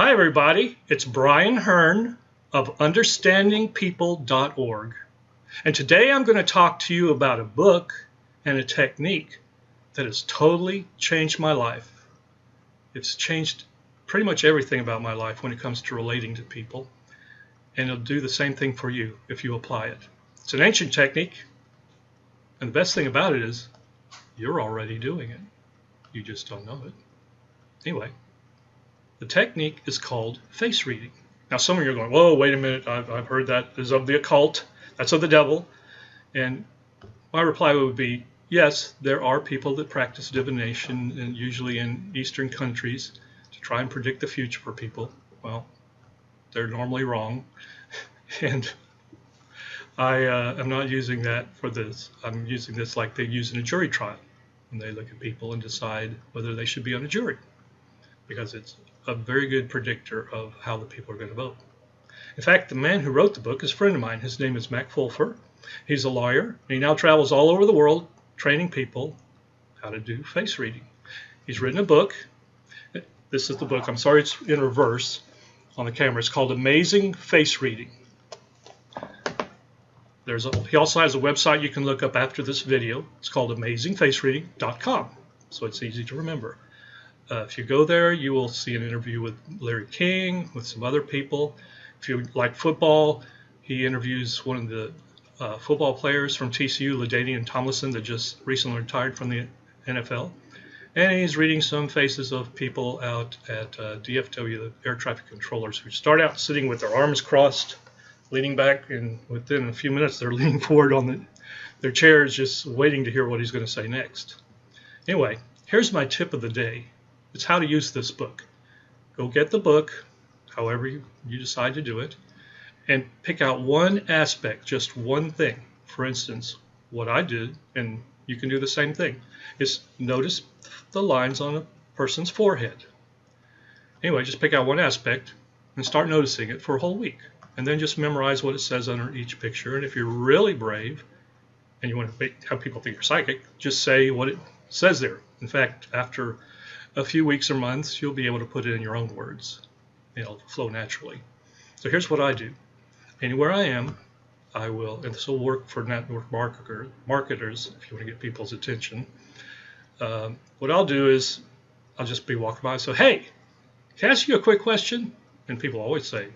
Hi everybody, it's Brian Hearn of understandingpeople.org, and today I'm going to talk to you about a book and a technique that has totally changed my life. It's changed pretty much everything about my life when it comes to relating to people, and it'll do the same thing for you if you apply it. It's an ancient technique, and the best thing about it is you're already doing it. You just don't know it. Anyway, the technique is called face reading. Now some of you are going, whoa, wait a minute, I've heard that is of the occult, that's of the devil. And my reply would be, yes, there are people that practice divination, and usually in Eastern countries, to try and predict the future for people. Well, they're normally wrong. And I am not using that for this. I'm using this like they use in a jury trial, when they look at people and decide whether they should be on a jury, because it's a very good predictor of how the people are going to vote. In fact, the man who wrote the book is a friend of mine. His name is Mac Fulfer. He's a lawyer, and he now travels all over the world training people how to do face reading. He's written a book. This is the book. I'm sorry it's in reverse on the camera. It's called Amazing Face Reading. He also has a website you can look up after this video. It's called amazingfacereading.com, so it's easy to remember. If you go there, you will see an interview with Larry King, with some other people. If you like football, he interviews one of the football players from TCU, LaDainian Tomlinson, that just recently retired from the NFL. And he's reading some faces of people out at DFW, the air traffic controllers, who start out sitting with their arms crossed, leaning back, and within a few minutes they're leaning forward on their chairs, just waiting to hear what he's going to say next. Anyway, here's my tip of the day. It's how to use this book. Go get the book, however you decide to do it, and pick out one aspect, just one thing. For instance, what I did, and you can do the same thing, is notice the lines on a person's forehead. Anyway, just pick out one aspect and start noticing it for a whole week. And then just memorize what it says under each picture. And if you're really brave and you want to have people think you're psychic, just say what it says there. In fact, after a few weeks or months, you'll be able to put it in your own words. It'll flow naturally. So here's what I do. Anywhere I am, I will, and this will work for network marketers if you want to get people's attention. What I'll do is I'll just be walking by and say, hey, can I ask you a quick question? And people always say,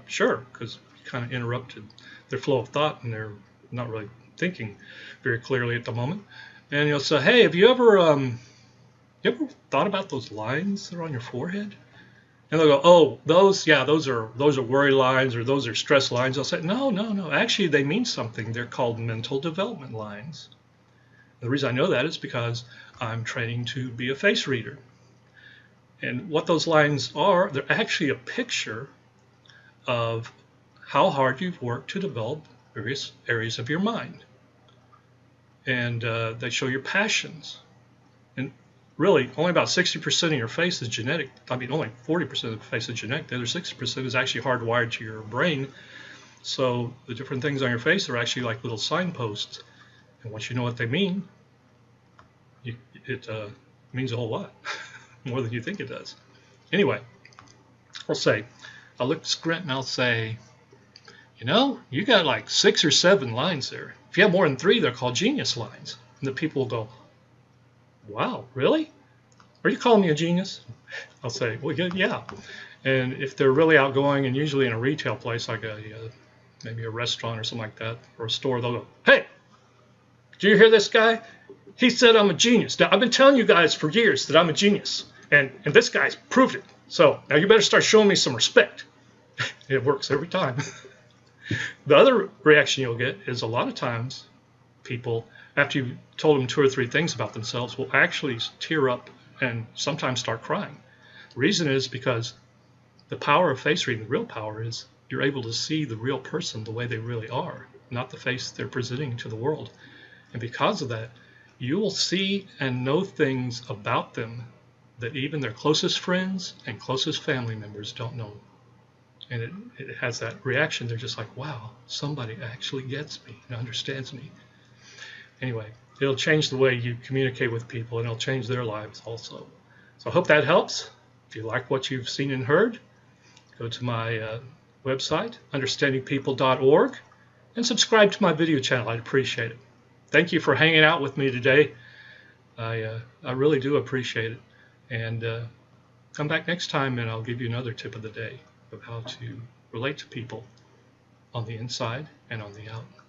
sure, because you kind of interrupted their flow of thought and they're not really thinking very clearly at the moment. And you'll say, hey, have you ever thought about those lines that are on your forehead? And they'll go, oh, those are worry lines, or those are stress lines. I'll say, no, actually they mean something. They're called mental development lines. The reason I know that is because I'm training to be a face reader. And what those lines are, they're actually a picture of how hard you've worked to develop various areas of your mind. And they show your passions. And really, only about 60% of your face is genetic. I mean, only 40% of the face is genetic. The other 60% is actually hardwired to your brain. So the different things on your face are actually like little signposts. And once you know what they mean, it means a whole lot, more than you think it does. Anyway, I'll look squint and I'll say, you got like 6 or 7 lines there. If you have more than 3, they're called genius lines. And the people will go, wow, really? Are you calling me a genius? I'll say, well, yeah. And if they're really outgoing, and usually in a retail place like maybe a restaurant or something like that, or a store, they'll go, hey, do you hear this guy? He said I'm a genius. Now, I've been telling you guys for years that I'm a genius, and this guy's proved it. So now you better start showing me some respect. It works every time. The other reaction you'll get is a lot of times people, after you've told them 2 or 3 things about themselves, will actually tear up and sometimes start crying. The reason is because the power of face reading, the real power, is you're able to see the real person the way they really are, not the face they're presenting to the world. And because of that, you will see and know things about them that even their closest friends and closest family members don't know. And it has that reaction. They're just like, wow, somebody actually gets me and understands me. Anyway, it'll change the way you communicate with people, and it'll change their lives also. So I hope that helps. If you like what you've seen and heard, go to my website, understandingpeople.org, and subscribe to my video channel. I'd appreciate it. Thank you for hanging out with me today. I really do appreciate it. And come back next time and I'll give you another tip of the day of how to relate to people on the inside and on the out.